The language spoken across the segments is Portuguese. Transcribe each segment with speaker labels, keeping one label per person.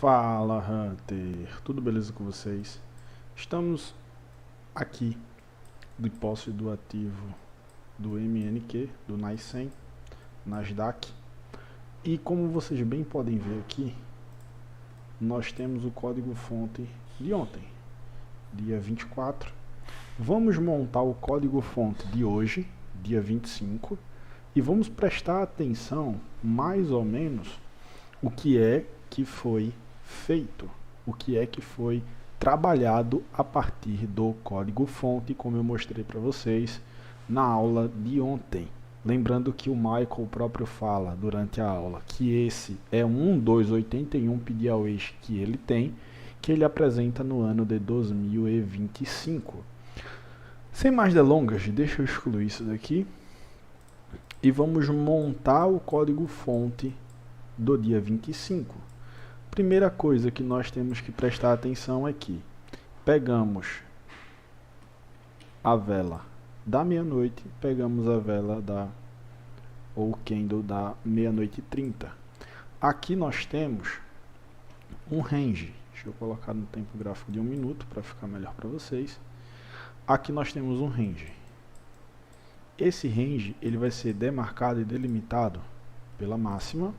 Speaker 1: Fala, Hunter! Tudo beleza com vocês? Estamos aqui de posse do ativo do MNQ, do NAI100, Nasdaq. E como vocês bem podem ver aqui, nós temos o código-fonte de ontem, dia 24. Vamos montar o código-fonte de hoje, dia 25, e vamos prestar atenção mais ou menos o que é que foi feito, o que é que foi trabalhado a partir do código-fonte, como eu mostrei para vocês na aula de ontem. Lembrando que o Michael próprio fala durante a aula que esse é um dos 81 PDAWs que ele tem, que ele apresenta no ano de 2025. Sem mais delongas, deixa eu excluir isso daqui e vamos montar o código-fonte do dia 25. Primeira coisa que nós temos que prestar atenção é que pegamos a vela da meia-noite, pegamos a vela ou candle da meia-noite e 30. Aqui nós temos um range. Deixa eu colocar no tempo gráfico de 1 minuto para ficar melhor para vocês. Aqui nós temos um range. Esse range ele vai ser demarcado e delimitado pela máxima,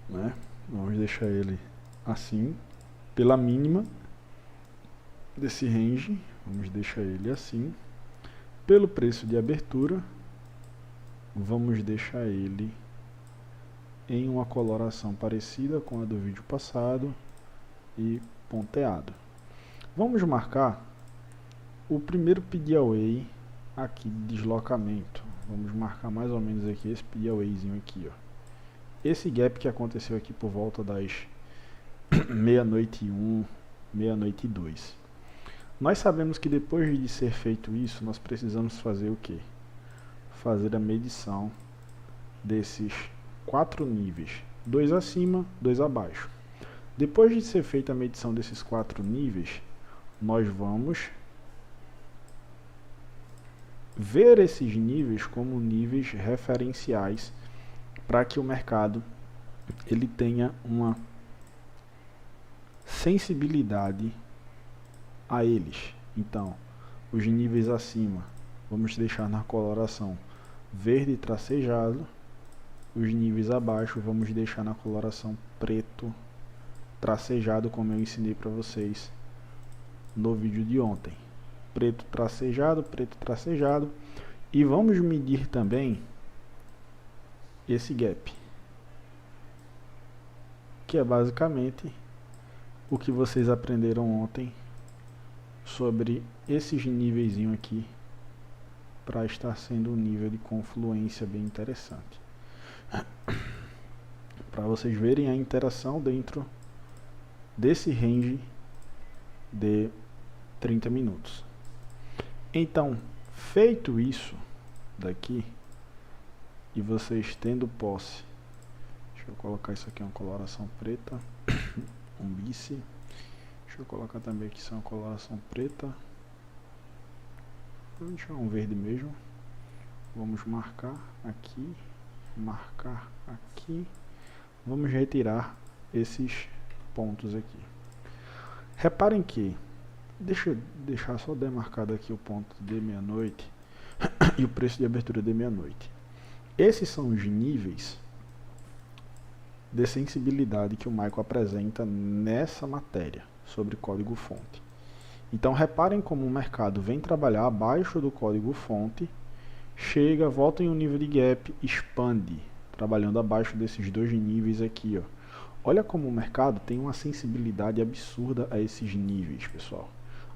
Speaker 1: né? Vamos deixar ele assim, pela mínima desse range, vamos deixar ele assim, pelo preço de abertura, vamos deixar ele em uma coloração parecida com a do vídeo passado e ponteado. Vamos marcar o primeiro PDAWay aqui de deslocamento, vamos marcar mais ou menos aqui esse PDAWayzinho aqui, ó. Esse gap que aconteceu aqui por volta das meia-noite e 1, meia-noite e 2. Nós sabemos que depois de ser feito isso, nós precisamos fazer o quê? Fazer a medição desses 4 níveis, 2 acima, 2 abaixo. Depois de ser feita a medição desses 4 níveis, nós vamos ver esses níveis como níveis referenciais para que o mercado ele tenha uma sensibilidade a eles. Então, os níveis acima vamos deixar na coloração verde tracejado, os níveis abaixo vamos deixar na coloração preto tracejado, como eu ensinei para vocês no vídeo de ontem. Preto tracejado, e vamos medir também esse gap, que é basicamente o que vocês aprenderam ontem sobre esses níveis aqui, para estar sendo um nível de confluência bem interessante, para vocês verem a interação dentro desse range de 30 minutos. Então, feito isso daqui, e vocês tendo posse, deixa eu colocar isso aqui uma coloração preta, um bice, deixa eu colocar também aqui isso uma coloração preta, vou deixar um verde mesmo, vamos marcar aqui, vamos retirar esses pontos aqui. Reparem que, deixa eu deixar só demarcado aqui o ponto de meia-noite e o preço de abertura de meia-noite. Esses são os níveis de sensibilidade que o Michael apresenta nessa matéria sobre código-fonte. Então reparem como o mercado vem trabalhar abaixo do código-fonte, chega, volta em um nível de gap, expande, trabalhando abaixo desses dois níveis aqui, ó. Olha como o mercado tem uma sensibilidade absurda a esses níveis, pessoal.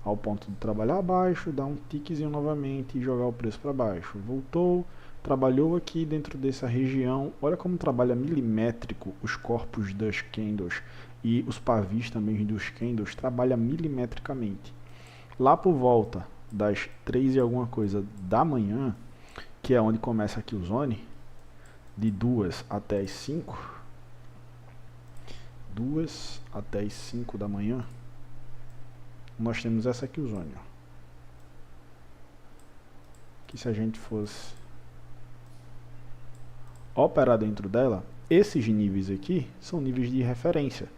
Speaker 1: Ao ponto de trabalhar abaixo, dar um tiquezinho novamente e jogar o preço para baixo. Voltou, trabalhou aqui dentro dessa região. Olha como trabalha milimétrico os corpos das candles e os pavis também dos candles, trabalha milimetricamente. Lá por volta das 3 e alguma coisa da manhã, que é onde começa aqui o zone, de 2 até as 5, 2 até as 5 da manhã, nós temos essa aqui o zone, ó. Que se a gente fosse operar dentro dela, esses níveis aqui são níveis de referência.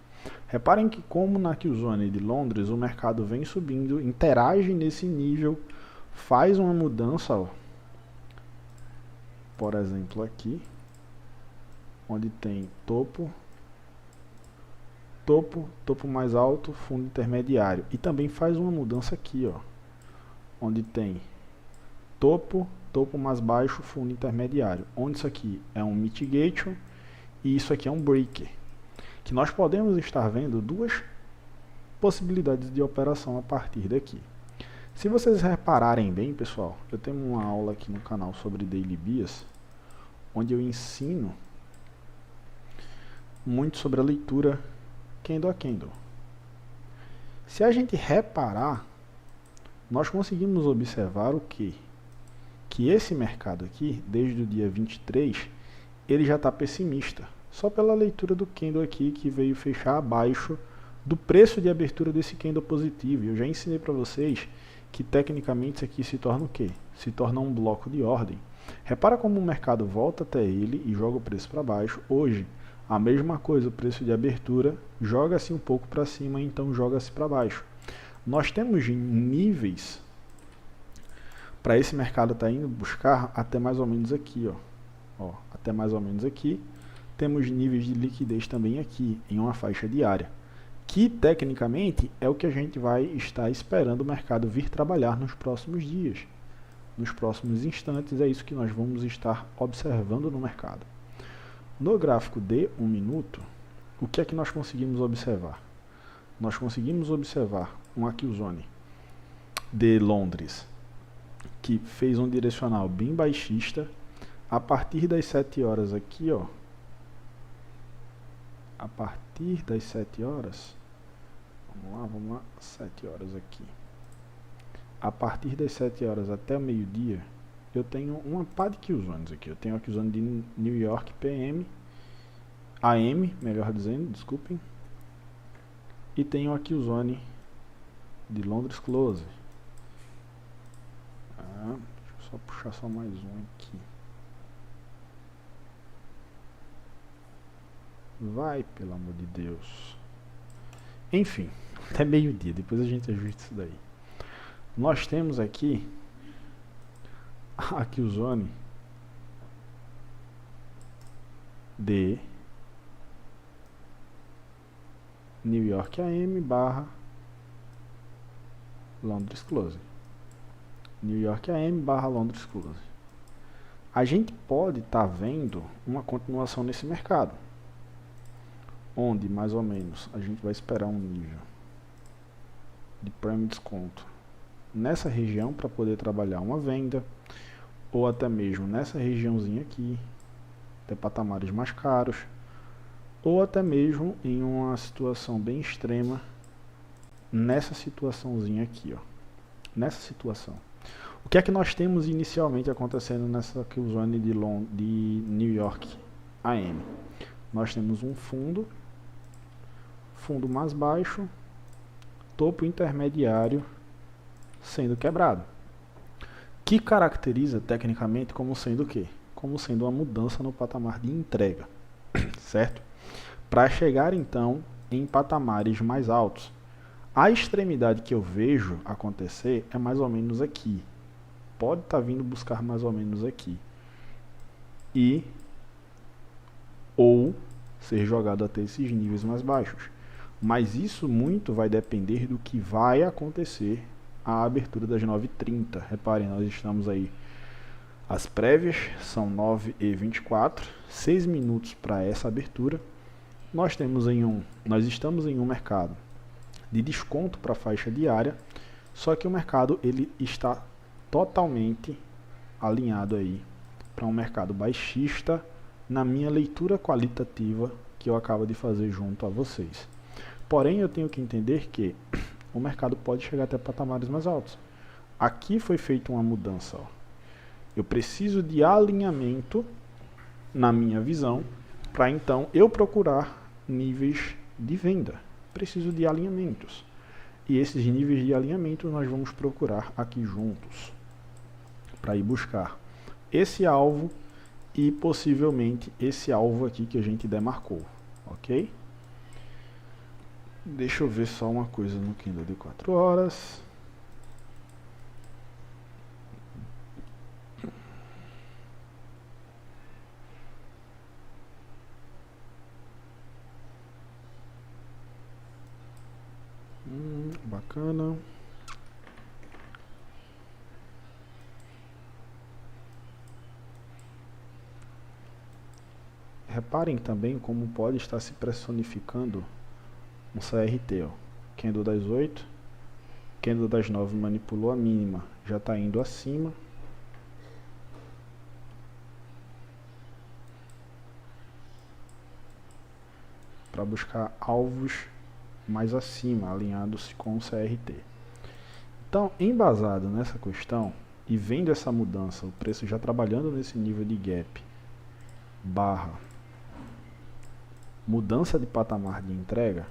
Speaker 1: Reparem que como na Killzone de Londres o mercado vem subindo, interage nesse nível, faz uma mudança, ó. Por exemplo aqui, onde tem topo, topo mais alto, fundo intermediário. E também faz uma mudança aqui, ó, onde tem topo mais baixo, fundo intermediário. Onde isso aqui é um mitigation e isso aqui é um breaker. Que nós podemos estar vendo duas possibilidades de operação a partir daqui. Se vocês repararem bem, pessoal, eu tenho uma aula aqui no canal sobre Daily Bias, onde eu ensino muito sobre a leitura candle a candle. Se a gente reparar, nós conseguimos observar o quê? Que esse mercado aqui, desde o dia 23, ele já está pessimista. Só pela leitura do candle aqui, que veio fechar abaixo do preço de abertura desse candle positivo. Eu já ensinei para vocês que tecnicamente isso aqui se torna o quê? Se torna um bloco de ordem. Repara como o mercado volta até ele e joga o preço para baixo. Hoje, a mesma coisa, o preço de abertura joga-se um pouco para cima, então joga-se para baixo. Nós temos níveis para esse mercado estar indo buscar até mais ou menos aqui, ó, até mais ou menos aqui. Temos níveis de liquidez também aqui, em uma faixa diária, que tecnicamente é o que a gente vai estar esperando o mercado vir trabalhar nos próximos dias. Nos próximos instantes, é isso que nós vamos estar observando no mercado. No gráfico de 1 minuto, o que é que nós conseguimos observar? Nós conseguimos observar uma Killzone de Londres, que fez um direcional bem baixista. A partir das 7 horas aqui, ó, a partir das 7 horas, vamos lá, 7 horas aqui. A partir das 7 horas até o meio-dia, eu tenho uma pá de Killzones aqui. Eu tenho a Killzone de New York PM, AM, melhor dizendo, desculpem. E tenho a Killzone de Londres Close. Deixa eu só puxar só mais um aqui. Vai, pelo amor de Deus. Enfim, até meio-dia, depois a gente ajusta isso daí. Nós temos aqui a Killzone de New York AM barra Londres Close. New York AM barra Londres Close. A gente pode estar vendo uma continuação nesse mercado, onde mais ou menos a gente vai esperar um nível de prêmio desconto nessa região para poder trabalhar uma venda, ou até mesmo nessa regiãozinha aqui, até patamares mais caros, ou até mesmo em uma situação bem extrema, nessa situaçãozinha aqui, ó, nessa situação. O que é que nós temos inicialmente acontecendo nessa Killzone de New York AM? Nós temos um fundo mais baixo, topo intermediário sendo quebrado, que caracteriza tecnicamente como sendo o quê? Como sendo uma mudança no patamar de entrega, certo? Para chegar então em patamares mais altos. A extremidade que eu vejo acontecer é mais ou menos aqui. Pode estar vindo buscar mais ou menos aqui. Ou ser jogado até esses níveis mais baixos. Mas isso muito vai depender do que vai acontecer à abertura das 9h30. Reparem, nós estamos aí. As prévias são 9h24, 6 minutos para essa abertura. Nós estamos em um mercado de desconto para a faixa diária, só que o mercado ele está totalmente alinhado aí para um mercado baixista na minha leitura qualitativa que eu acabo de fazer junto a vocês. Porém, eu tenho que entender que o mercado pode chegar até patamares mais altos. Aqui foi feita uma mudança, ó. Eu preciso de alinhamento na minha visão para então eu procurar níveis de venda. Preciso de alinhamentos. E esses níveis de alinhamento nós vamos procurar aqui juntos para ir buscar esse alvo e possivelmente esse alvo aqui que a gente demarcou, ok? Deixa eu ver só uma coisa no candle de 4 horas. Bacana. Reparem também como pode estar se personificando um CRT, ó. Candle das 8, candle das 9 manipulou a mínima, já está indo acima. Para buscar alvos mais acima, alinhados com o CRT. Então, embasado nessa questão e vendo essa mudança, o preço já trabalhando nesse nível de gap, barra mudança de patamar de entrega,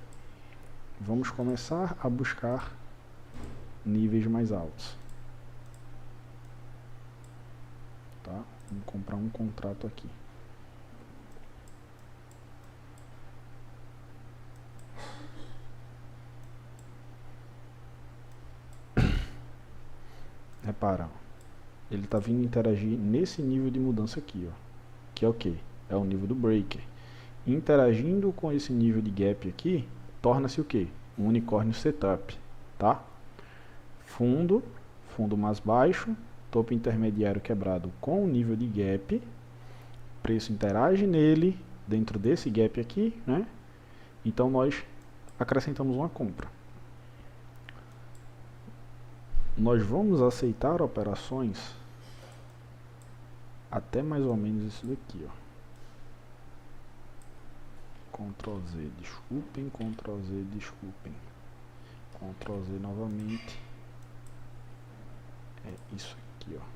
Speaker 1: vamos começar a buscar níveis mais altos. Tá? Vamos comprar um contrato aqui. Repara, ele está vindo interagir nesse nível de mudança aqui, ó, que é o que? É o nível do breaker. Interagindo com esse nível de gap aqui, torna-se o que? Um unicórnio setup, tá? Fundo mais baixo, topo intermediário quebrado com o nível de gap, preço interage nele, dentro desse gap aqui, né? Então nós acrescentamos uma compra. Nós vamos aceitar operações até mais ou menos isso daqui, ó. Ctrl Z, desculpem, Ctrl Z, desculpem. Ctrl Z novamente. É isso aqui, ó.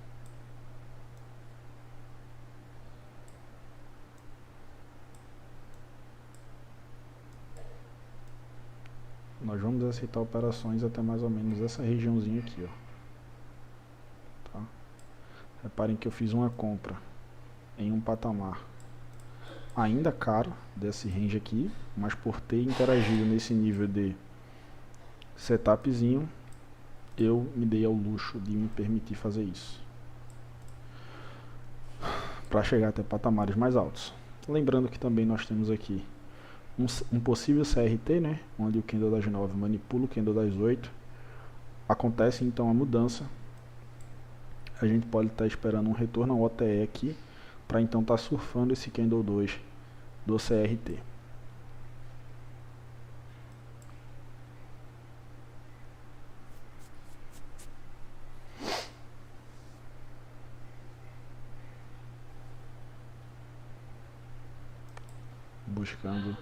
Speaker 1: Nós vamos aceitar operações até mais ou menos essa regiãozinha aqui, ó. Tá? Reparem que eu fiz uma compra em um patamar ainda caro desse range aqui, mas por ter interagido nesse nível de setupzinho, eu me dei ao luxo de me permitir fazer isso para chegar até patamares mais altos. Lembrando que também nós temos aqui um possível CRT, né, onde o candle das 9 manipula o candle das 8. Acontece então a mudança. A gente pode estar esperando um retorno ao OTE aqui, para então estar surfando esse candle 2 do CRT. Buscando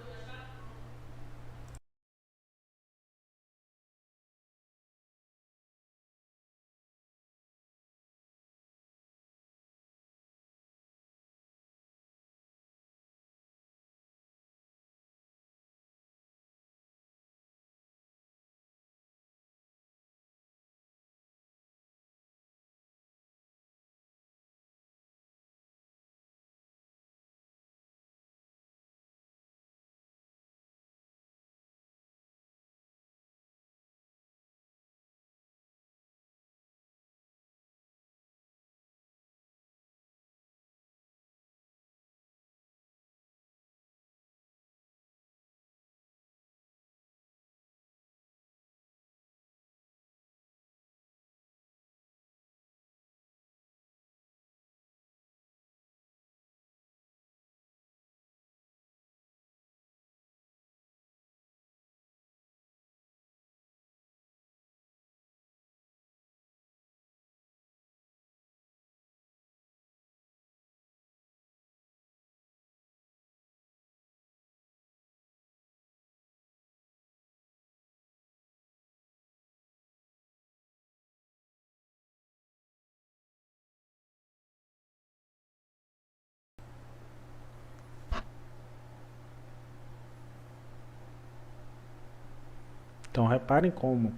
Speaker 1: Então reparem como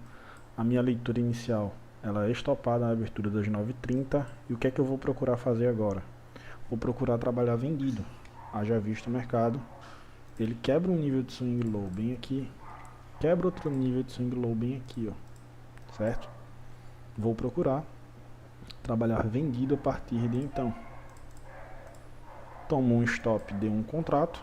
Speaker 1: a minha leitura inicial ela é estopada na abertura das 9h30. E o que é que eu vou procurar fazer agora? Vou procurar trabalhar vendido. Haja visto o mercado, ele quebra um nível de swing low bem aqui, quebra outro nível de swing low bem aqui, ó, certo? Vou procurar trabalhar vendido a partir de então. Tomo um stop de um contrato.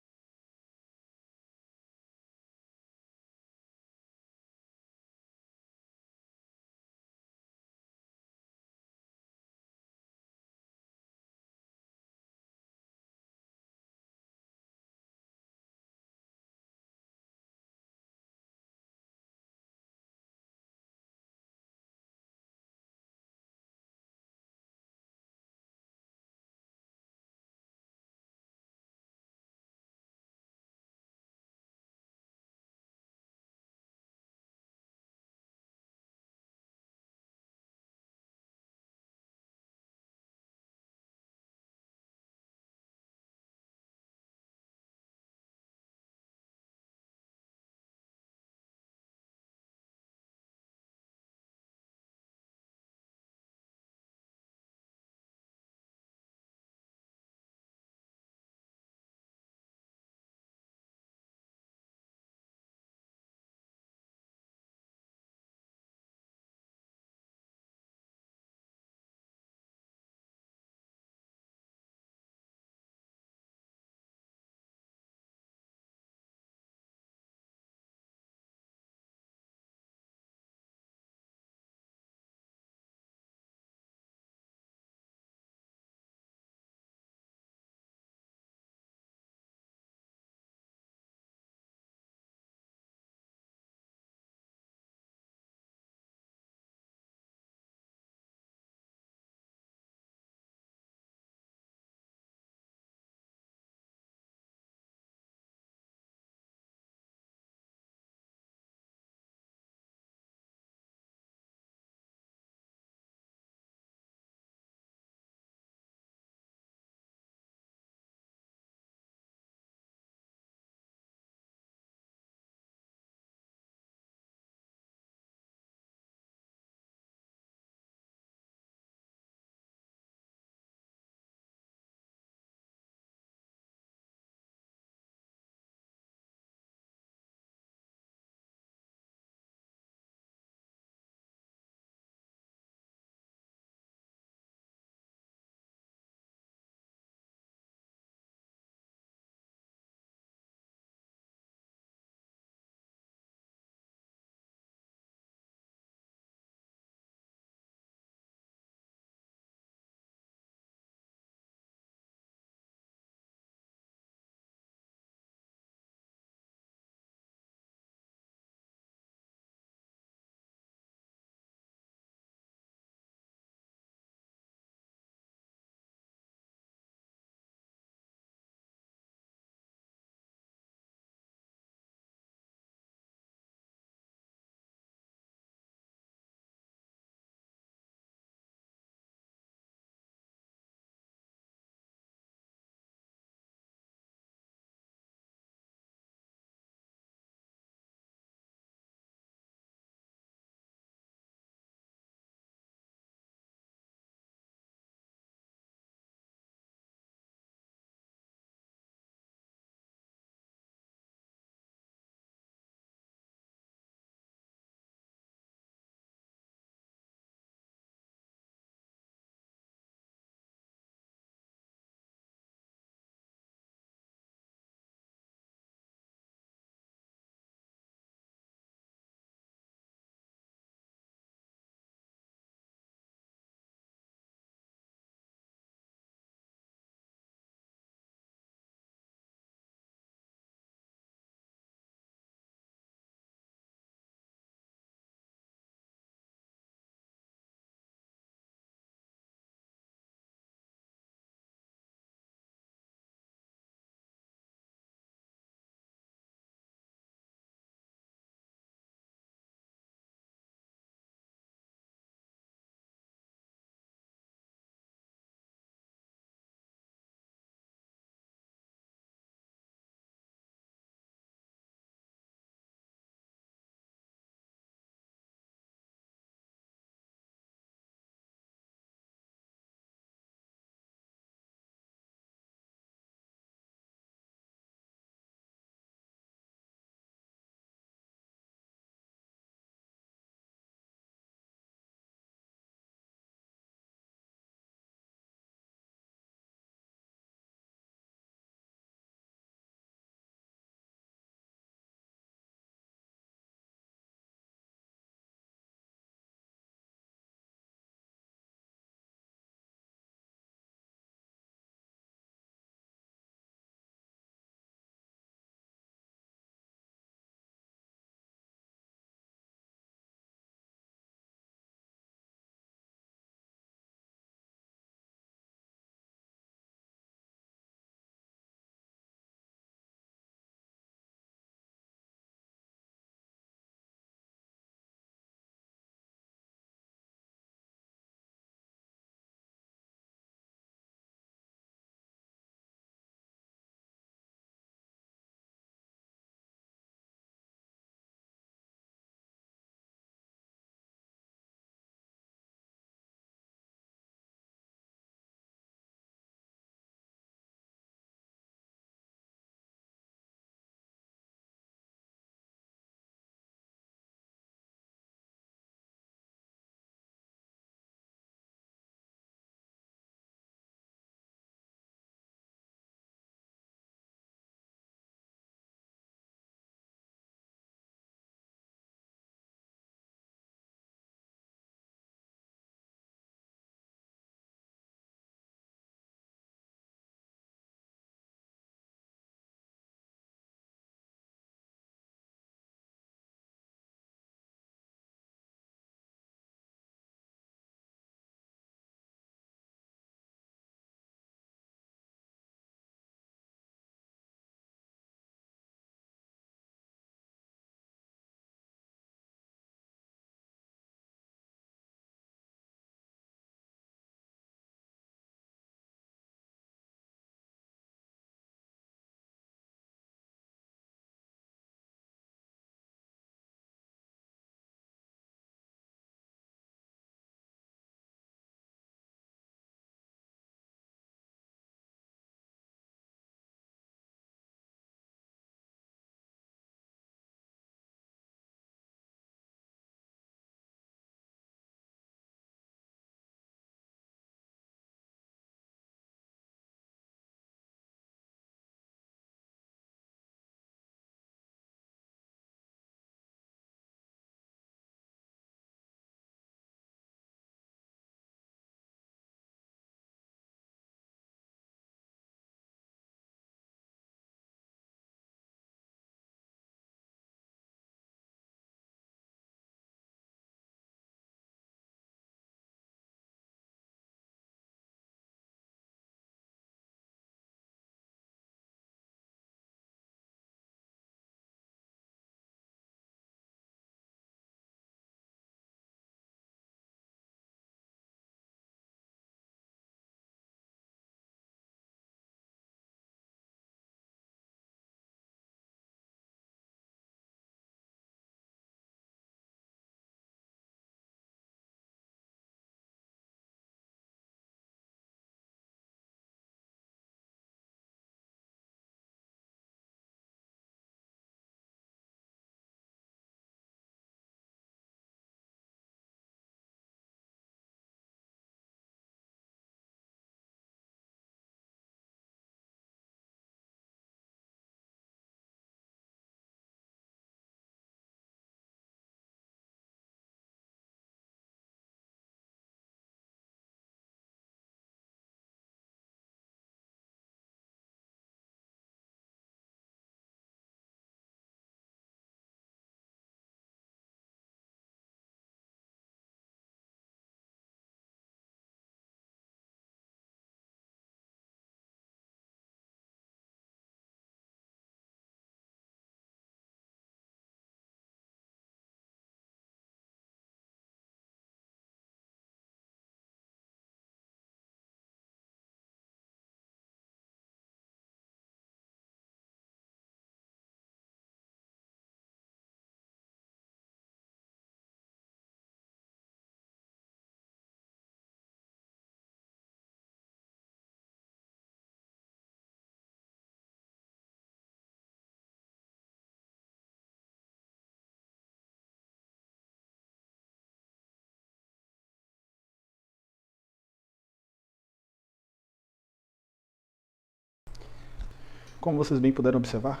Speaker 1: como vocês bem puderam observar,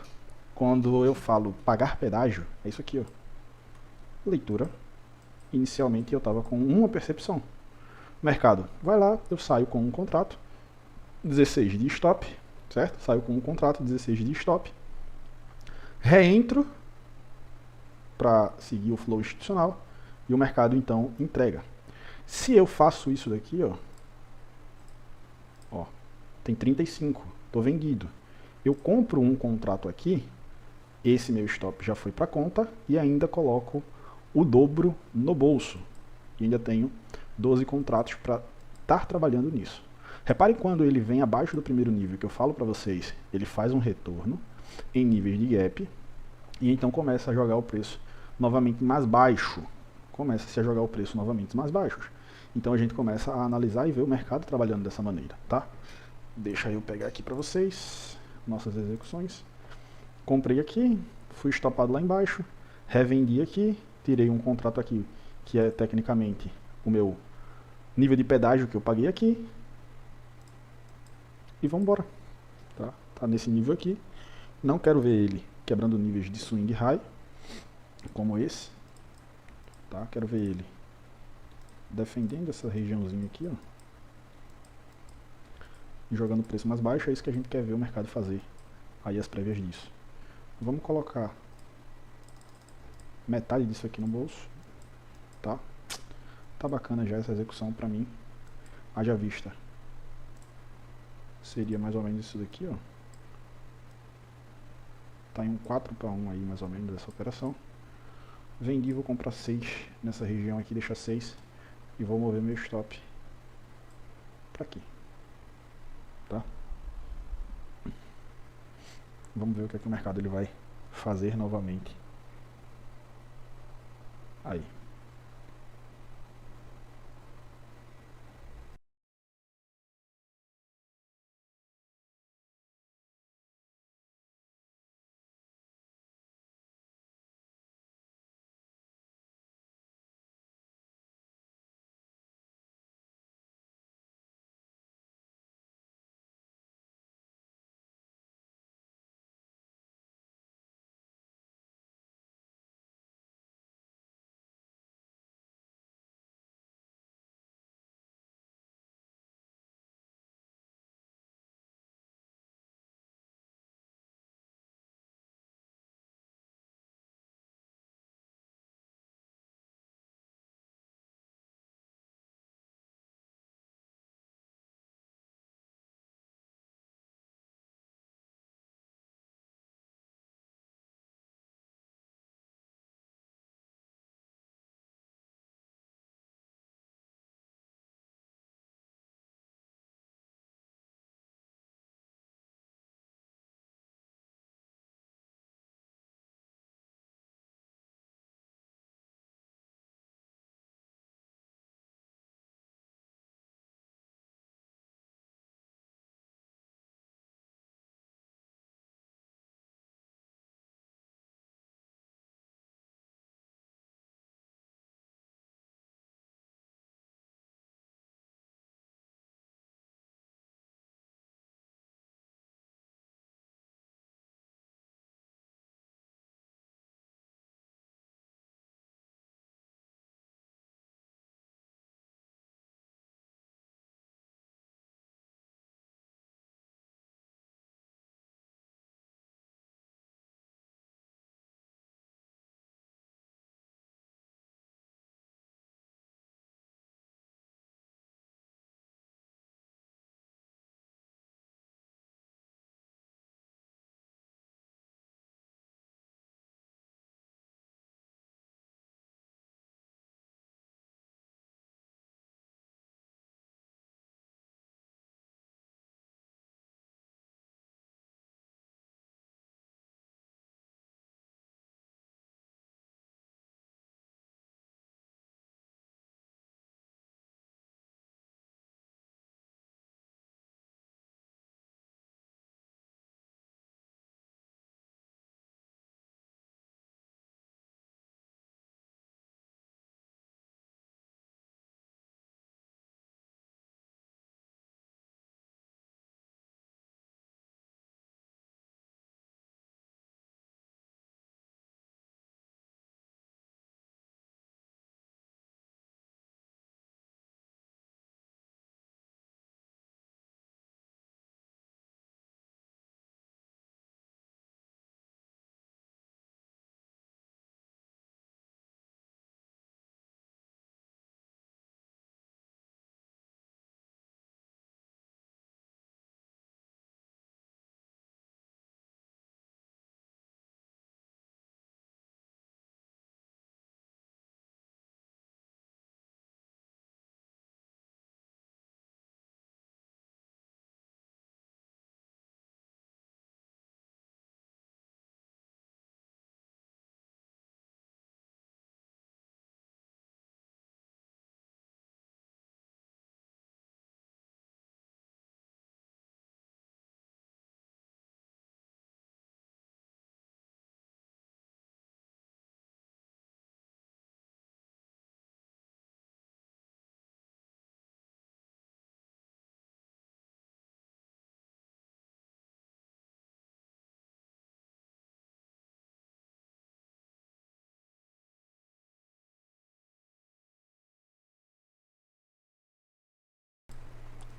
Speaker 1: quando eu falo pagar pedágio, é isso aqui, ó. Leitura. Inicialmente eu estava com uma percepção. Mercado, vai lá, eu saio com um contrato, 16 de stop, certo? Saio com um contrato, 16 de stop. Reentro para seguir o flow institucional e o mercado então entrega. Se eu faço isso daqui, ó, tem 35, estou vendido. Eu compro um contrato aqui, esse meu stop já foi para conta e ainda coloco o dobro no bolso. E ainda tenho 12 contratos para estar trabalhando nisso. Reparem quando ele vem abaixo do primeiro nível, que eu falo para vocês, ele faz um retorno em níveis de gap e então começa a jogar o preço novamente mais baixo. Começa-se a jogar o preço novamente mais baixos. Então a gente começa a analisar e ver o mercado trabalhando dessa maneira, tá? Deixa eu pegar aqui para vocês nossas execuções. Comprei aqui, fui estopado lá embaixo, revendi aqui, tirei um contrato aqui que é tecnicamente o meu nível de pedágio que eu paguei aqui e vamos embora, tá? Tá nesse nível aqui. Não quero ver ele quebrando níveis de swing high como esse, tá? Quero ver ele defendendo essa regiãozinha aqui, ó, e jogando o preço mais baixo. É isso que a gente quer ver o mercado fazer aí, as prévias disso. Vamos colocar metade disso aqui no bolso, tá? Tá bacana já essa execução pra mim. Haja vista, seria mais ou menos isso daqui, ó. Tá em um 4 para 1 aí mais ou menos essa operação. Vendi, vou comprar 6 nessa região aqui, deixa 6 e vou mover meu stop para aqui, tá? Vamos ver o que é que o mercado ele vai fazer novamente. Aí.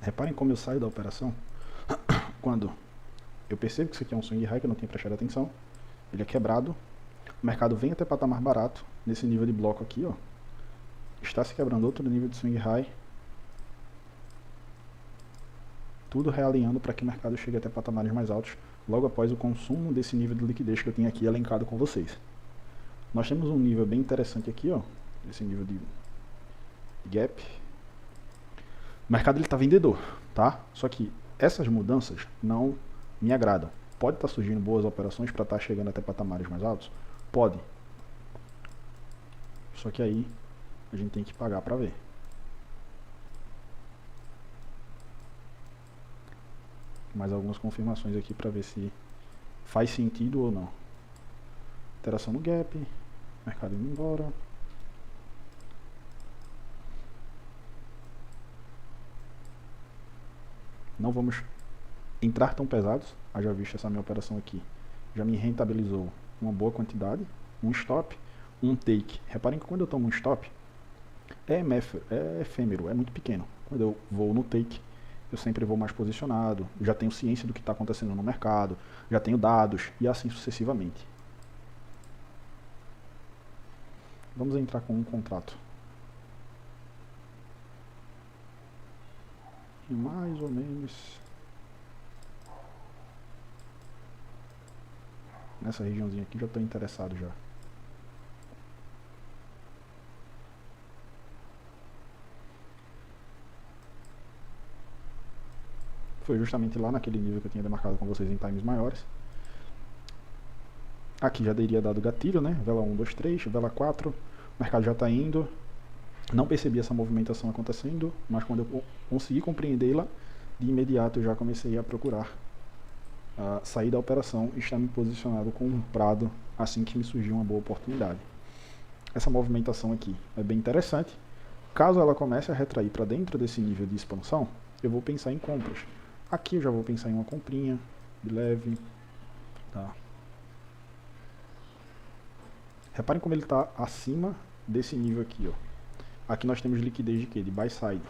Speaker 1: Reparem como eu saio da operação quando eu percebo que isso aqui é um swing high que eu não tenho prestado atenção, ele é quebrado, o mercado vem até patamar barato, nesse nível de bloco aqui, ó, está se quebrando outro nível de swing high, tudo realinhando para que o mercado chegue até patamares mais altos, logo após o consumo desse nível de liquidez que eu tenho aqui elencado com vocês. Nós temos um nível bem interessante aqui, ó, esse nível de gap. O mercado está vendedor, tá? Só que essas mudanças não me agradam. Pode estar surgindo boas operações para estar chegando até patamares mais altos? Pode. Só que aí a gente tem que pagar para ver. Mais algumas confirmações aqui para ver se faz sentido ou não. Interação no gap, mercado indo embora. Não vamos entrar tão pesados, haja visto essa minha operação aqui. Já me rentabilizou uma boa quantidade, um stop, um take. Reparem que quando eu tomo um stop, é efêmero, é muito pequeno. Quando eu vou no take, eu sempre vou mais posicionado, já tenho ciência do que está acontecendo no mercado, já tenho dados e assim sucessivamente. Vamos entrar com um contrato. E mais ou menos nessa regiãozinha aqui já estou interessado já. Foi justamente lá naquele nível que eu tinha demarcado com vocês em times maiores. Aqui já teria dado gatilho, né? Vela 1, 2, 3, vela 4. O mercado já está indo. Não percebi essa movimentação acontecendo, mas quando eu consegui compreendê-la, de imediato eu já comecei a procurar sair da operação e estar me posicionado comprado assim que me surgiu uma boa oportunidade. Essa movimentação aqui é bem interessante. Caso ela comece a retrair para dentro desse nível de expansão, eu vou pensar em compras. Aqui eu já vou pensar em uma comprinha de leve. Tá. Reparem como ele está acima desse nível aqui, ó. Aqui nós temos liquidez de quê? De buy side.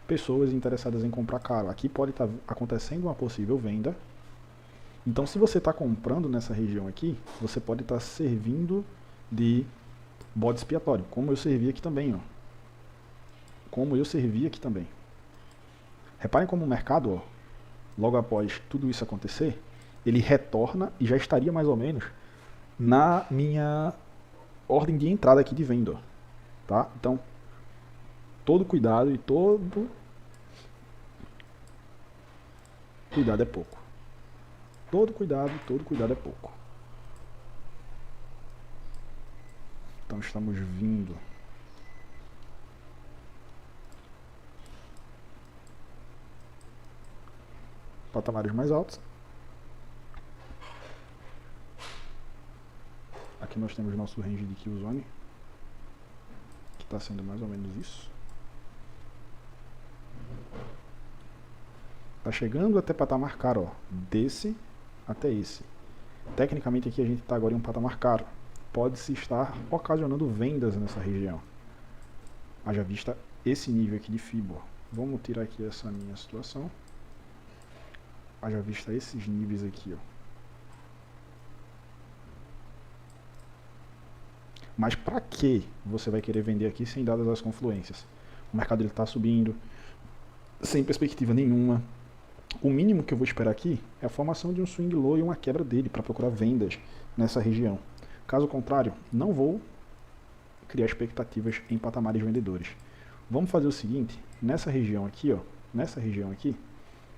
Speaker 1: Pessoas interessadas em comprar caro. Aqui pode estar acontecendo uma possível venda. Então, se você está comprando nessa região aqui, você pode estar servindo de bode expiatório, como eu servi aqui também, ó. Como eu servi aqui também. Reparem como o mercado, ó, logo após tudo isso acontecer, ele retorna e já estaria mais ou menos na minha ordem de entrada aqui de venda, ó, tá? Então, todo cuidado e todo cuidado é pouco. Todo cuidado é pouco. Então estamos vindo. Patamares mais altos. Aqui nós temos nosso range de kill zone, que está sendo mais ou menos isso. Tá chegando até patamar caro, ó, desse até esse. Tecnicamente aqui a gente está agora em um patamar caro. Pode-se estar ocasionando vendas nessa região. Haja vista esse nível aqui de FIBO. Vamos tirar aqui essa minha situação. Haja vista esses níveis aqui, ó. Mas para que você vai querer vender aqui sem dadas as confluências? O mercado está subindo, sem perspectiva nenhuma. O mínimo que eu vou esperar aqui é a formação de um swing low e uma quebra dele para procurar vendas nessa região. Caso contrário, não vou criar expectativas em patamares vendedores. Vamos fazer o seguinte, nessa região aqui, ó, nessa região aqui,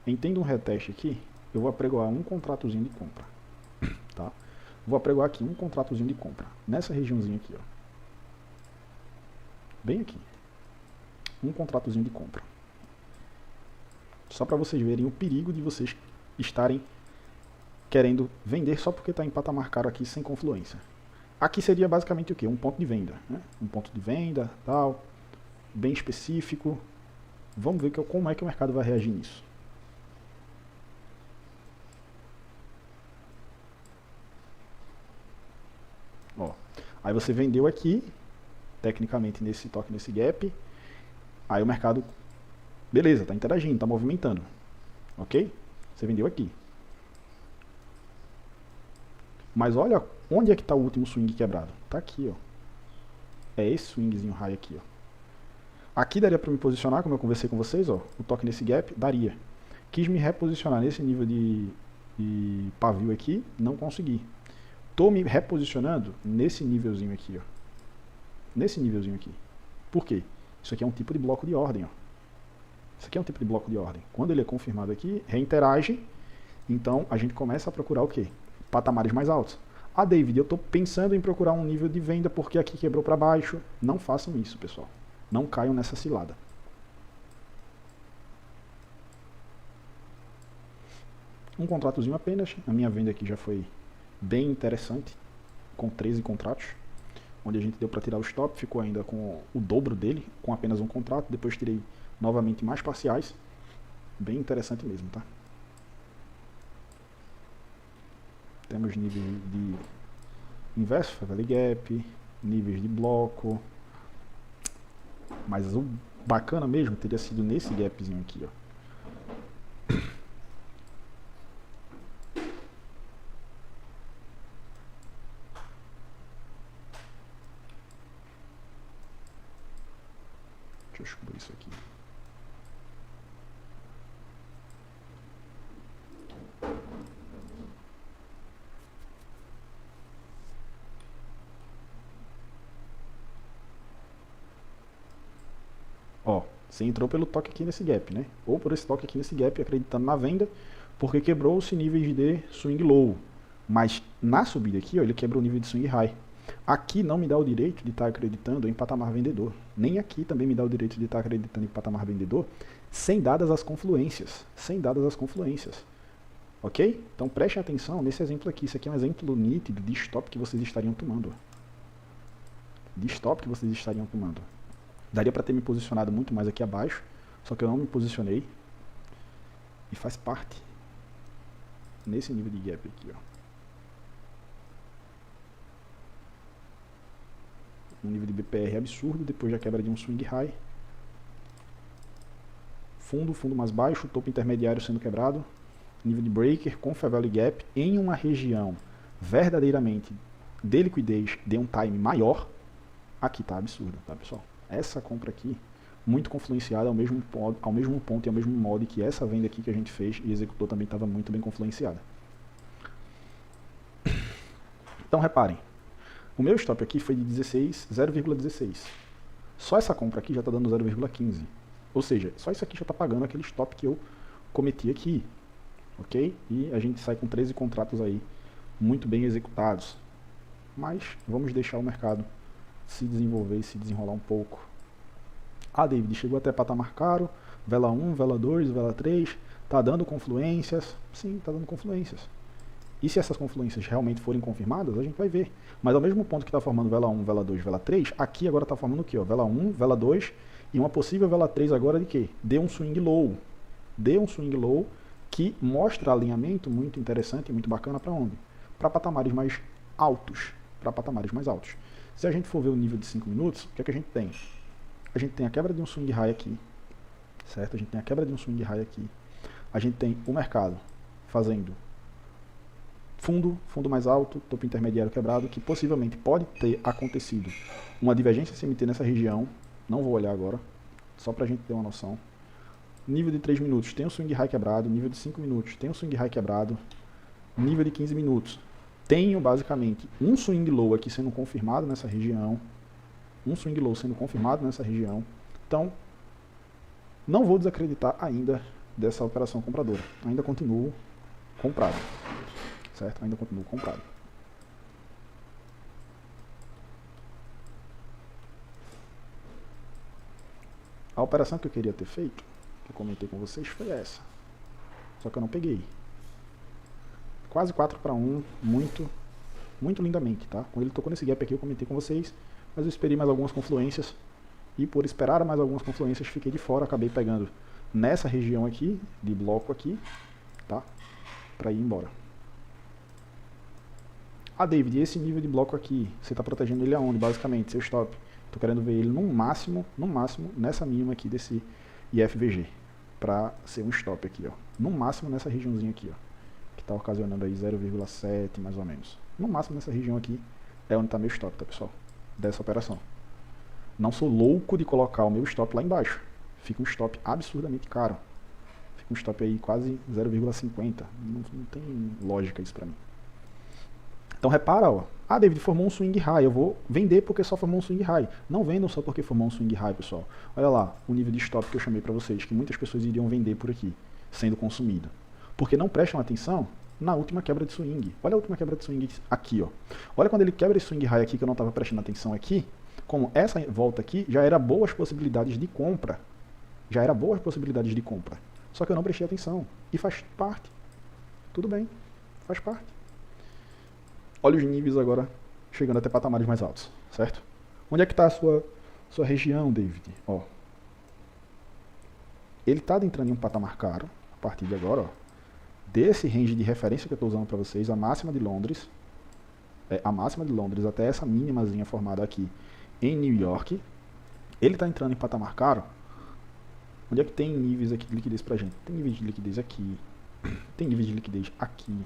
Speaker 1: entendo um reteste aqui, eu vou apregoar um contratozinho de compra, tá? Vou apregoar aqui um contratozinho de compra, nessa regiãozinha aqui, ó, bem aqui, um contratozinho de compra. Só para vocês verem o perigo de vocês estarem querendo vender só porque está em patamar caro aqui sem confluência. Aqui seria basicamente o que? Um ponto de venda, né? Um ponto de venda, tal, bem específico. Vamos ver como é que o mercado vai reagir nisso. Ó, aí você vendeu aqui, tecnicamente nesse toque, nesse gap, aí o mercado, Beleza, está interagindo, está movimentando. Ok? Você vendeu aqui. Mas olha onde é que está o último swing quebrado. Está aqui, ó. É esse swingzinho high aqui, ó. Aqui daria para me posicionar, como eu conversei com vocês, ó. O toque nesse gap, daria. Quis me reposicionar nesse nível de pavio aqui, não consegui. Tô me reposicionando nesse nívelzinho aqui, ó. Nesse nívelzinho aqui. Por quê? Isso aqui é um tipo de bloco de ordem, ó. Isso aqui é um tipo de bloco de ordem. Quando ele é confirmado aqui, reinterage, então a gente começa a procurar o quê? Patamares mais altos. Ah, David, eu estou pensando em procurar um nível de venda porque aqui quebrou para baixo. Não façam isso, pessoal. Não caiam nessa cilada. Um contratozinho apenas. A minha venda aqui já foi bem interessante, com 13 contratos, onde a gente deu para tirar o stop, ficou ainda com o dobro dele, com apenas um contrato. Depois tirei novamente mais parciais. Bem interessante mesmo, tá? Temos níveis de inverso, Fair Gap, níveis de bloco. Mas o bacana mesmo teria sido nesse gapzinho aqui, ó. Deixa eu descobrir isso aqui. Ó, você entrou pelo toque aqui nesse gap, né? Ou por esse toque aqui nesse gap, acreditando na venda, porque quebrou-se níveis de swing low. Mas na subida aqui, ó, ele quebrou o nível de swing high. Aqui não me dá o direito de estar acreditando em patamar vendedor. Nem aqui também me dá o direito de estar acreditando em patamar vendedor, sem dadas as confluências. Sem dadas as confluências. Ok? Então prestem atenção nesse exemplo aqui. Isso aqui é um exemplo nítido de stop que vocês estariam tomando. De stop que vocês estariam tomando. Daria para ter me posicionado muito mais aqui abaixo, só que eu não me posicionei. E faz parte. Nesse nível de gap aqui, ó. Um nível de BPR absurdo, depois da quebra de um swing high. Fundo mais baixo, topo intermediário sendo quebrado. Nível de breaker com Fair Value Gap em uma região verdadeiramente de liquidez, de um time maior. Aqui tá absurdo, tá, pessoal? Essa compra aqui, muito confluenciada ao mesmo ponto e ao mesmo modo que essa venda aqui que a gente fez e executou também estava muito bem confluenciada. Então reparem, o meu stop aqui foi de 0,16. Só essa compra aqui já está dando 0,15. Ou seja, só isso aqui já está pagando aquele stop que eu cometi aqui. Ok? E a gente sai com 13 contratos aí, muito bem executados. Mas vamos deixar o mercado se desenvolver e se desenrolar um pouco. Ah, David, chegou até patamar caro, vela 1, vela 2, vela 3, tá dando confluências? Sim, tá dando confluências. E se essas confluências realmente forem confirmadas, a gente vai ver. Mas ao mesmo ponto que está formando vela 1, vela 2, vela 3, aqui agora está formando o quê? Ó? Vela 1, vela 2 e uma possível vela 3 agora de quê? De um swing low. De um swing low que mostra alinhamento muito interessante e muito bacana para onde? Para patamares mais altos. Para patamares mais altos. Se a gente for ver o nível de 5 minutos, o que é que a gente tem? A gente tem a quebra de um swing high aqui, certo? A gente tem a quebra de um swing high aqui. A gente tem o mercado fazendo fundo mais alto, topo intermediário quebrado, que possivelmente pode ter acontecido uma divergência CMT nessa região. Não vou olhar agora, só para a gente ter uma noção. Nível de 3 minutos tem um swing high quebrado, nível de 5 minutos tem um swing high quebrado, nível de 15 minutos. Tenho basicamente um swing low aqui sendo confirmado nessa região. Um swing low sendo confirmado nessa região. Então, não vou desacreditar ainda dessa operação compradora. Ainda continuo comprado. Certo? Ainda continuo comprado. A operação que eu queria ter feito, que eu comentei com vocês, foi essa. Só que eu não peguei. Quase 4 para 1, muito lindamente, tá? Quando ele tocou nesse gap aqui eu comentei com vocês, mas eu esperei mais algumas confluências e por esperar mais algumas confluências fiquei de fora, acabei pegando nessa região aqui, de bloco aqui, tá? Para ir embora. Ah, David, esse nível de bloco aqui, você está protegendo ele aonde, basicamente, seu stop? Estou querendo ver ele no máximo, nessa mínima aqui desse IFVG. para ser um stop aqui, ó. No máximo nessa regiãozinha aqui, ó, que está ocasionando aí 0,7 mais ou menos. No máximo nessa região aqui é onde está meu stop, tá, pessoal? Dessa operação. Não sou louco de colocar o meu stop lá embaixo. Fica um stop absurdamente caro. Fica um stop aí quase 0,50. Não tem lógica isso para mim. Então repara, ó. Ah, David, formou um swing high. Eu vou vender porque só formou um swing high. Não vendam só porque formou um swing high, pessoal. Olha lá o nível de stop que eu chamei para vocês, que muitas pessoas iriam vender por aqui, sendo consumido. Porque não prestam atenção na última quebra de swing. Olha a última quebra de swing aqui, ó. Olha quando ele quebra esse swing high aqui, que eu não estava prestando atenção aqui. Como essa volta aqui já era boas possibilidades de compra. Já era boas possibilidades de compra. Só que eu não prestei atenção. E faz parte. Tudo bem. Faz parte. Olha os níveis agora chegando até patamares mais altos, certo? Onde é que está a sua região, David? Ó, ele está entrando em um patamar caro, a partir de agora, ó, desse range de referência que eu estou usando para vocês, a máxima de Londres até essa mínimazinha formada aqui em New York, ele está entrando em patamar caro. Onde é que tem níveis aqui de liquidez para gente? Tem níveis de liquidez aqui, tem níveis de liquidez aqui,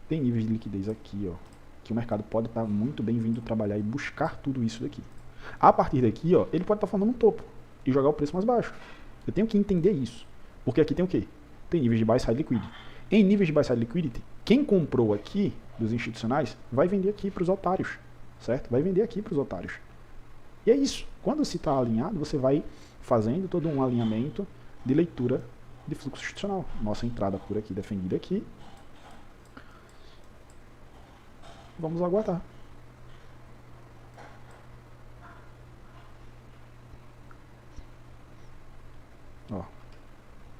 Speaker 1: tem níveis de liquidez aqui, ó, que o mercado pode estar muito bem vindo trabalhar e buscar tudo isso daqui. A partir daqui, ó, ele pode estar formando um topo e jogar o preço mais baixo. Eu tenho que entender isso, porque aqui tem o quê? Tem níveis de buy side liquidity. Em níveis de buy side liquidity, quem comprou aqui dos institucionais vai vender aqui para os otários, certo? Vai vender aqui para os otários. E é isso. Quando se está alinhado, você vai fazendo todo um alinhamento de leitura de fluxo institucional. Nossa entrada por aqui defendida aqui. Vamos aguardar. Ó,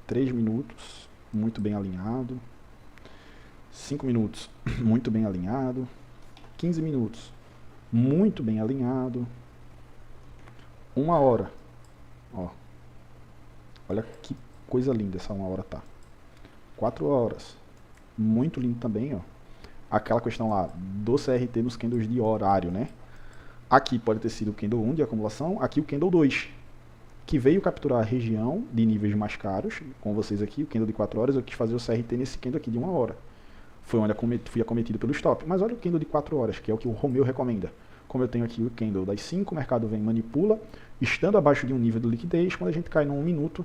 Speaker 1: 3 minutos, muito bem alinhado. 5 minutos, muito bem alinhado. 15 minutos, muito bem alinhado. 1 hora. Ó, olha que coisa linda essa 1 hora tá. 4 horas, muito lindo também, ó. Aquela questão lá do CRT nos candles de horário, né? Aqui pode ter sido o candle 1 de acumulação, aqui o candle 2, que veio capturar a região de níveis mais caros, com vocês aqui, o candle de 4 horas, eu quis fazer o CRT nesse candle aqui de 1 hora. Foi onde fui acometido pelo stop. Mas olha o candle de 4 horas, que é o que o Romeu recomenda. Como eu tenho aqui o candle das 5, o mercado vem e manipula, estando abaixo de um nível de liquidez, quando a gente cai num minuto,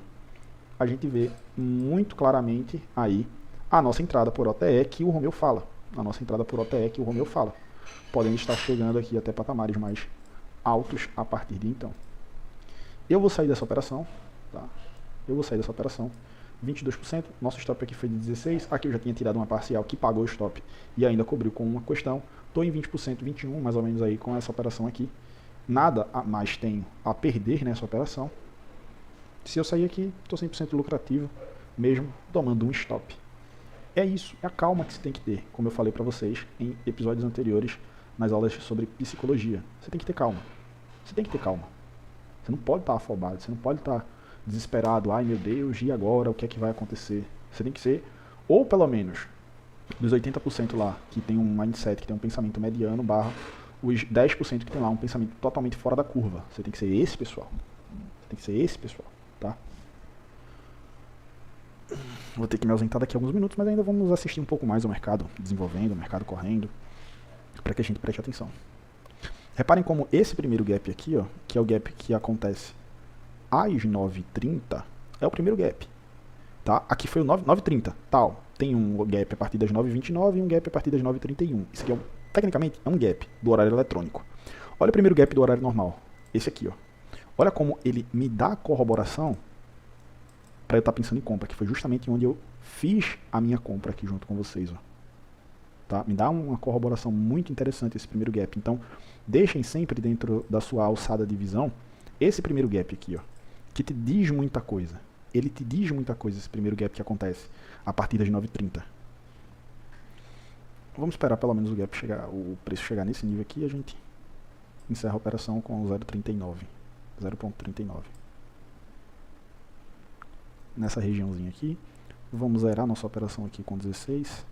Speaker 1: a gente vê muito claramente aí a nossa entrada por OTE que o Romeu fala. A nossa entrada por OTE que o Romeu fala. Podem estar chegando aqui até patamares mais altos a partir de então. Eu vou sair dessa operação, tá? Eu vou sair dessa operação. 22%, nosso stop aqui foi de 16%, aqui eu já tinha tirado uma parcial que pagou o stop e ainda cobriu com uma questão. Estou em 20%, 21% mais ou menos aí com essa operação aqui. Nada a mais tenho a perder nessa operação. Se eu sair aqui, estou 100% lucrativo, mesmo tomando um stop. É isso, é a calma que você tem que ter, como eu falei para vocês em episódios anteriores, nas aulas sobre psicologia. Você tem que ter calma. Você tem que ter calma. Você não pode estar afobado, você não pode estar desesperado. Ai meu Deus, e agora? O que é que vai acontecer? Você tem que ser, ou pelo menos, dos 80% lá, que tem um mindset, que tem um pensamento mediano, barra os 10% que tem lá um pensamento totalmente fora da curva. Você tem que ser esse pessoal. Você tem que ser esse pessoal, tá? Vou ter que me ausentar daqui a alguns minutos, mas ainda vamos assistir um pouco mais o mercado desenvolvendo, o mercado correndo, para que a gente preste atenção. Reparem como esse primeiro gap aqui, ó, que é o gap que acontece às 9h30, é o primeiro gap. Tá? Aqui foi o 9h30, tal. Tem um gap a partir das 9h29 e um gap a partir das 9h31. Isso aqui, tecnicamente, é um gap do horário eletrônico. Olha o primeiro gap do horário normal. Esse aqui, ó. Olha como ele me dá a corroboração para eu estar pensando em compra, que foi justamente onde eu fiz a minha compra aqui junto com vocês, ó. Tá? Me dá uma corroboração muito interessante esse primeiro gap. Então, deixem sempre dentro da sua alçada de visão esse primeiro gap aqui, ó, que te diz muita coisa. Ele te diz muita coisa, esse primeiro gap que acontece a partir das 9h30. Vamos esperar pelo menos o gap chegar, o preço chegar nesse nível aqui e a gente encerra a operação com 0,39. 0,39. Nessa regiãozinha aqui. Vamos zerar nossa operação aqui com 16.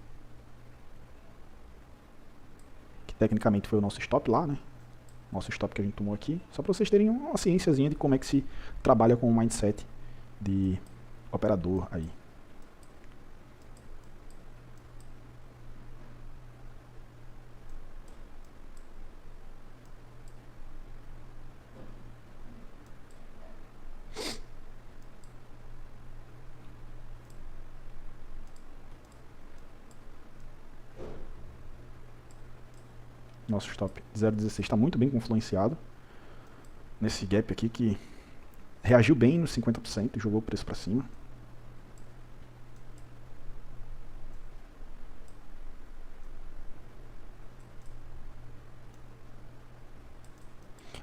Speaker 1: Que tecnicamente foi o nosso stop lá, né? Nosso stop que a gente tomou aqui. Só para vocês terem uma ciênciazinha de como é que se trabalha com o mindset de operador aí. Nosso stop 0,16 está muito bem confluenciado nesse gap aqui que reagiu bem nos 50% e jogou o preço para cima.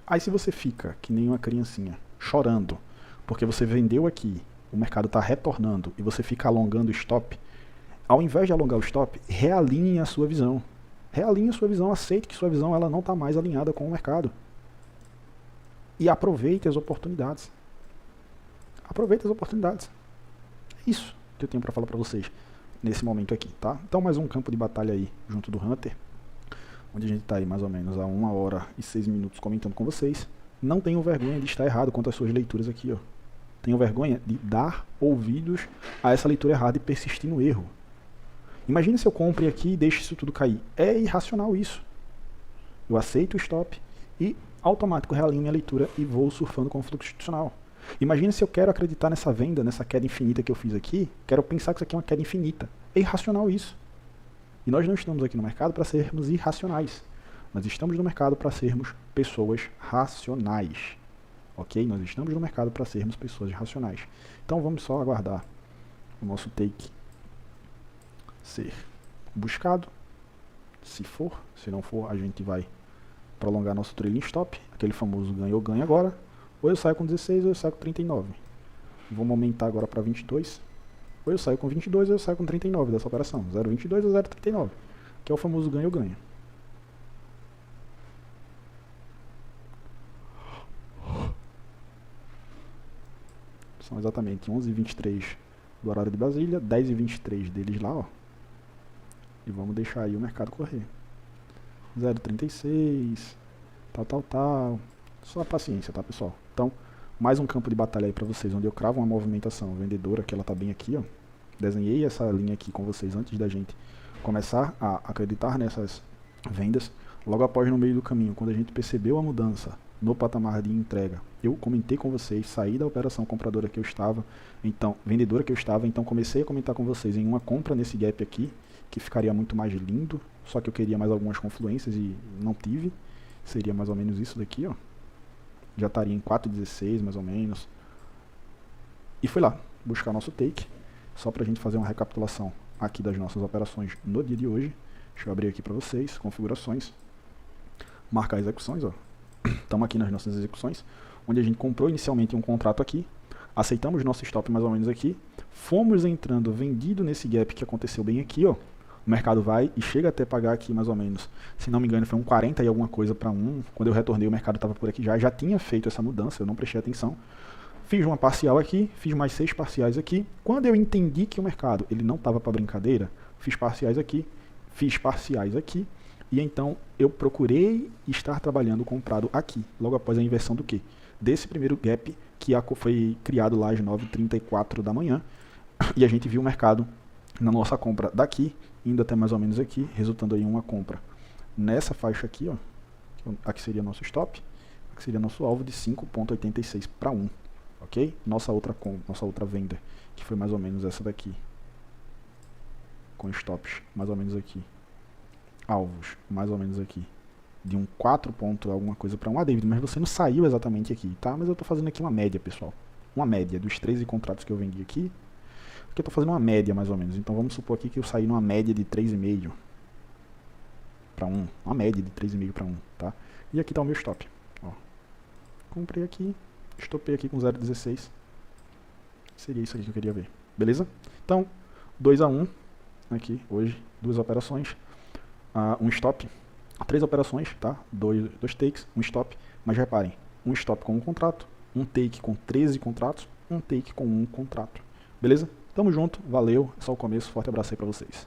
Speaker 1: Aí se você fica que nem uma criancinha chorando porque você vendeu aqui, o mercado está retornando e você fica alongando o stop, ao invés de alongar o stop, realinhe a sua visão. Realinhe a sua visão, aceite que sua visão ela não está mais alinhada com o mercado. E aproveite as oportunidades. Aproveite as oportunidades. É isso que eu tenho para falar para vocês nesse momento aqui, tá? Então mais um campo de batalha aí junto do Hunter, onde a gente está aí mais ou menos a 1 hora e 6 minutos comentando com vocês. Não tenham vergonha de estar errado quanto às suas leituras aqui, ó. Tenham vergonha de dar ouvidos a essa leitura errada e persistir no erro. Imagine se eu compre aqui e deixe isso tudo cair. É irracional isso. Eu aceito o stop e automático realinho minha leitura e vou surfando com o fluxo institucional. Imagine se eu quero acreditar nessa venda, nessa queda infinita que eu fiz aqui, quero pensar que isso aqui é uma queda infinita. É irracional isso. E nós não estamos aqui no mercado para sermos irracionais. Nós estamos no mercado para sermos pessoas racionais. Ok? Nós estamos no mercado para sermos pessoas racionais. Então vamos só aguardar o nosso take ser buscado. Se for, se não for, a gente vai prolongar nosso trailing stop, aquele famoso ganha ou ganha agora. Ou eu saio com 16 ou eu saio com 39. Vamos aumentar agora para 22. Ou eu saio com 22 ou eu saio com 39 dessa operação. 0,22 ou 0,39, que é o famoso ganha ou ganha. São exatamente 11h23 do horário de Brasília, 10h23 deles lá, ó. E vamos deixar aí o mercado correr. 0,36, tal. Só paciência, tá, pessoal? Então, mais um campo de batalha aí pra vocês, onde eu cravo uma movimentação vendedora, que ela tá bem aqui, ó. Desenhei essa linha aqui com vocês antes da gente começar a acreditar nessas vendas. Logo após, no meio do caminho, quando a gente percebeu a mudança no patamar de entrega, eu comentei com vocês, saí da operação compradora que eu estava, então, vendedora que eu estava, então comecei a comentar com vocês em uma compra nesse gap aqui, que ficaria muito mais lindo, só que eu queria mais algumas confluências e não tive. Seria mais ou menos isso daqui, ó. Já estaria em 4,16 mais ou menos. E fui lá buscar nosso take, só pra gente fazer uma recapitulação aqui das nossas operações no dia de hoje. Deixa eu abrir aqui pra vocês, configurações, marcar execuções, ó. Estamos aqui nas nossas execuções, onde a gente comprou inicialmente um contrato aqui, aceitamos nosso stop mais ou menos aqui, fomos entrando vendido nesse gap que aconteceu bem aqui, ó. O mercado vai e chega até pagar aqui mais ou menos, se não me engano foi um 40 e alguma coisa para 1, quando eu retornei o mercado estava por aqui já tinha feito essa mudança, eu não prestei atenção. Fiz uma parcial aqui, fiz mais 6 parciais aqui. Quando eu entendi que o mercado ele não estava para brincadeira, fiz parciais aqui, e então eu procurei estar trabalhando comprado aqui, logo após a inversão do quê? Desse primeiro gap que foi criado lá às 9h34 da manhã, e a gente viu o mercado na nossa compra daqui, indo até mais ou menos aqui, resultando em uma compra nessa faixa aqui, ó. Aqui seria nosso stop, aqui seria nosso alvo de 5,86 para 1, ok? Nossa outra venda, que foi mais ou menos essa daqui, com stops mais ou menos aqui, alvos mais ou menos aqui, de um 4 ponto alguma coisa para 1. David, mas você não saiu exatamente aqui, tá? Mas eu estou fazendo aqui uma média, pessoal, uma média dos 13 contratos que eu vendi aqui. Aqui eu estou fazendo uma média mais ou menos, então vamos supor aqui que eu saí numa média de 3,5 para 1, uma média de 3,5 para 1, tá? E aqui está o meu stop, ó. Comprei aqui, estopei aqui com 0,16, seria isso aqui que eu queria ver, beleza? Então, 2-1 aqui hoje, 2 operações, um stop, 3 operações, tá? 2 takes, um stop, mas reparem, um stop com um contrato, um take com 13 contratos, um take com um contrato, beleza? Tamo junto, valeu, é só o começo, forte abraço aí pra vocês.